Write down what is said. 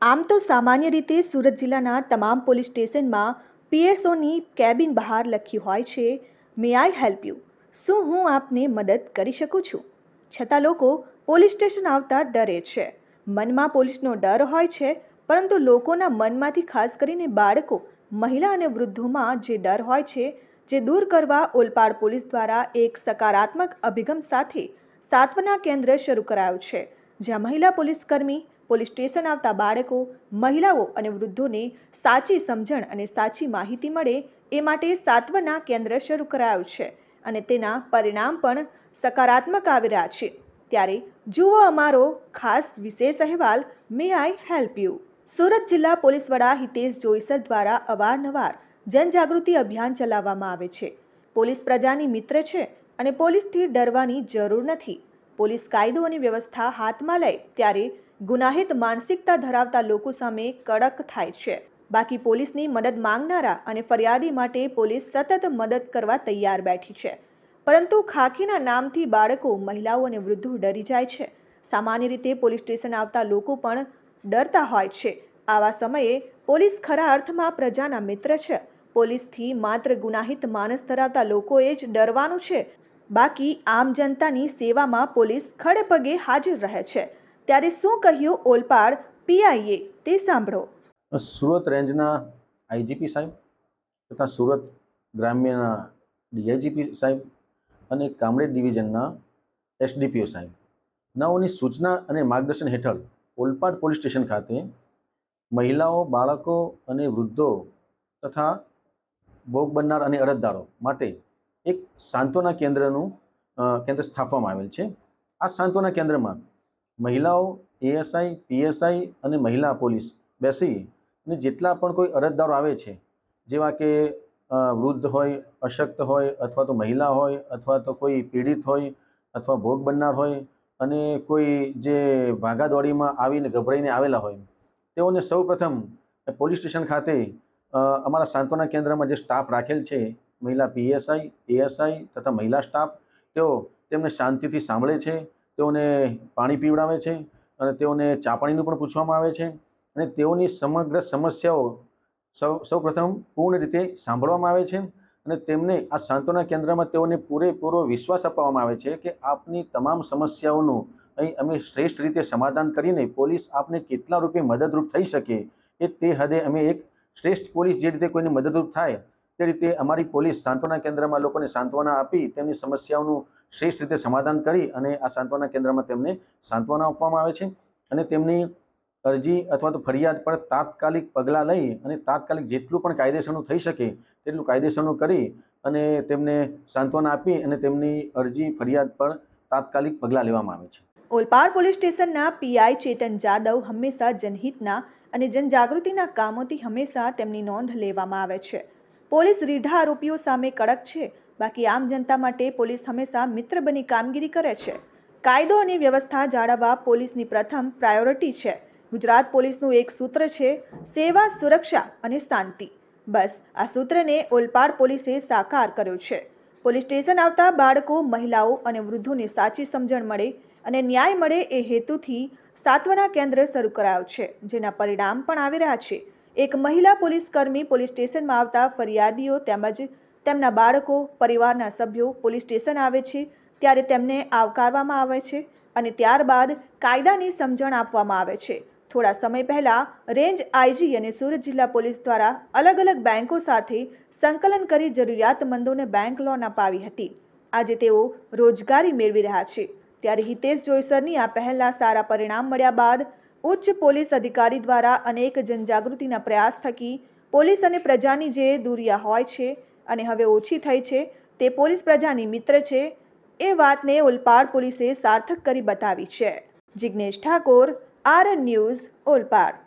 આમ તો સામાન્ય રીતે સુરત જિલ્લાના તમામ પોલીસ સ્ટેશનમાં પીએસઓની કેબિન બહાર લખ્યું હોય છે, મે આઈ હેલ્પ યુ? શું હું આપને મદદ કરી શકું છું? છતાં લોકો પોલીસ સ્ટેશન આવતા ડરે છે. મનમાં પોલીસનો ડર હોય છે, પરંતુ લોકોના મનમાંથી ખાસ કરીને બાળકો, મહિલા અને વૃદ્ધોમાં જે ડર હોય છે, જે દૂર કરવા ઓલપાડ પોલીસ દ્વારા એક સકારાત્મક અભિગમ સાથે સાંત્વના કેન્દ્ર શરૂ કરાયું છે, જ્યાં મહિલા પોલીસકર્મી પોલીસ સ્ટેશન આવતા બાળકો, મહિલાઓ અને વૃદ્ધોને સાચી સમજણ અને સાચી માહિતી મળે એ માટે સાંત્વના કેન્દ્ર શરૂ કરાયું છે અને તેના પરિણામ પણ સકારાત્મક આવી રહ્યા છે. ત્યારે જુઓ અમારો ખાસ વિશેષ અહેવાલ, મે આઈ હેલ્પ યુ? સુરત જિલ્લા પોલીસ વડા હિતેશ જોઈસર દ્વારા અવારનવાર જનજાગૃતિ અભિયાન ચલાવવામાં આવે છે. પોલીસ પ્રજાની મિત્ર છે અને પોલીસથી ડરવાની જરૂર નથી. પોલીસ કાયદો અને વ્યવસ્થા હાથમાં લે ત્યારે ગુનાહિત માનસિકતા ધરાવતા લોકો સામે કડક થાય છે. બાકી પોલીસની મદદ માંગનારા અને ફરિયાદી માટે પોલીસ સતત મદદ કરવા તૈયાર બેઠી છે. પરંતુ ખાખીના નામથી બાળકો, મહિલાઓ અને વૃદ્ધો ડરી જાય છે. સામાન્ય રીતે પોલીસ સ્ટેશન આવતા લોકો પણ ડરતા હોય છે. આવા સમયે પોલીસ ખરા અર્થમાં પ્રજાના મિત્ર છે. પોલીસથી માત્ર ગુનાહિત માનસ ધરાવતા લોકોએ જ ડરવાનું છે. બાકી આમ જનતાની સેવામાં પોલીસ ખડે પગે હાજર રહે છે. ત્યારે શું કહ્યું ઓલપાડ પીઆઈએ તે સાંભળો. સુરત રેન્જના આઈજીપી સાહેબ તથા સુરત ગ્રામ્યના ડીઆઈજીપી સાહેબ અને કામરેજ ડિવિઝનના એસડીપીઓ સાહેબ નાઓની સૂચના અને માર્ગદર્શન હેઠળ ઓલપાડ પોલીસ સ્ટેશન ખાતે મહિલાઓ, બાળકો અને વૃદ્ધો તથા ભોગ બનનાર અને અરજદારો માટે એક સાંત્વના કેન્દ્ર સ્થાપવામાં આવેલ છે. આ સાંત્વના કેન્દ્રમાં મહિલાઓ, એએસઆઈ, પીએસઆઈ અને મહિલા પોલીસ બેસી અને જેટલા પણ કોઈ અરજદારો આવે છે, જેવા કે વૃદ્ધ હોય, અશક્ત હોય, અથવા તો મહિલા હોય, અથવા તો કોઈ પીડિત હોય, અથવા ભોગ બનનાર હોય અને કોઈ જે ભાગાદોડીમાં આવીને ગભરાઈને આવેલા હોય, તેઓને સૌપ્રથમ પોલીસ સ્ટેશન ખાતે અમારા સાંત્વના કેન્દ્રમાં જે સ્ટાફ રાખેલ છે, મહિલા પીએસઆઈ, એએસઆઈ તથા મહિલા સ્ટાફ, તેઓ તેમને શાંતિથી સાંભળે છે, તેઓને પાણી પીવડાવે છે અને તેઓને ચા પાણીનું પણ પૂછવામાં આવે છે અને તેઓની સમગ્ર સમસ્યાઓ સૌપ્રથમ પૂર્ણ રીતે સાંભળવામાં આવે છે અને તેમને આ સાંત્વના કેન્દ્રમાં તેઓને પૂરેપૂરો વિશ્વાસ અપાવવામાં આવે છે કે આપની તમામ સમસ્યાઓનું અહીં અમે શ્રેષ્ઠ રીતે સમાધાન કરીને પોલીસ આપને કેટલા રૂપે મદદરૂપ થઈ શકે એ તે હદે અમે એક શ્રેષ્ઠ પોલીસ જે રીતે કોઈને મદદરૂપ થાય તે રીતે અમારી પોલીસ સાંત્વના કેન્દ્રમાં લોકોને સાંત્વના આપી તેમની સમસ્યાઓનું શ્રેષ્ઠ રીતે સમાધાન કરી અને આ સાંત્વના કેન્દ્રમાં તેમને સાંત્વના આપવામાં આવે છે અને તેમની અરજી અથવા તો ફરિયાદ પર તાત્કાલિક પગલાં લઈ અને તાત્કાલિક જેટલું પણ કાયદેસરનું થઈ શકે તેટલું કાયદેસરનું કરી અને તેમને સાંત્વના આપી અને તેમની અરજી ફરિયાદ પર તાત્કાલિક પગલાં લેવામાં આવે છે. ઓલપાડ પોલીસ સ્ટેશનના પીઆઈ ચેતન જાદવ હંમેશા જનહિતના અને જનજાગૃતિના કામોથી હંમેશા તેમની નોંધ લેવામાં આવે છે. પોલીસ રીઢા આરોપીઓ સામે કડક છે, બાકી આમ જનતા માટે પોલીસ હંમેશા મિત્ર બની કામગીરી કરે છે. કાયદો અને વ્યવસ્થા જાળવવા પોલીસની પ્રથમ પ્રાયોરિટી છે. ગુજરાત પોલીસનું એક સૂત્ર છે, સેવા, સુરક્ષા અને શાંતિ. બસ આ સૂત્રને ઓલપાડ પોલીસે સાકાર કર્યો છે. પોલીસ સ્ટેશન આવતા બાળકો, મહિલાઓ અને વૃદ્ધોને સાચી સમજણ મળે અને ન્યાય મળે એ હેતુથી સાંત્વના કેન્દ્ર શરૂ કરાયું છે, જેના પરિણામ પણ આવી રહ્યા છે. એક મહિલા પોલીસ કર્મી પોલીસ સ્ટેશનમાં આવતા ફરિયાદીઓ તેમજ તેમના બાળકો, પરિવારના સભ્યો પોલીસ સ્ટેશન આવે છે ત્યારે તેમને આવકારવામાં આવે છે અને ત્યારબાદ કાયદાની સમજણ આપવામાં આવે છે. થોડા સમય પહેલા રેન્જ આઈજી અને સુરત જિલ્લા પોલીસ દ્વારા અલગ અલગ બેંકો સાથે સંકલન કરી જરૂરિયાતમંદોને બેંક લોન અપાવી હતી. આજે તેઓ રોજગારી મેળવી રહ્યા છે. ત્યારે હિતેશ જોઈસરની આ પહેલના સારા પરિણામ મળ્યા બાદ ઉચ્ચ પોલીસ અધિકારી દ્વારા અનેક જનજાગૃતિના પ્રયાસ થકી પોલીસ અને પ્રજાની જે દુરિયા હોય છે અને હવે ઓછી થઈ છે, તે પોલીસ પ્રજાની મિત્ર છે, એ વાતને ઓલપાડ પોલીસે સાર્થક કરી બતાવી છે. Jignesh Thakor, RN news, Olpad.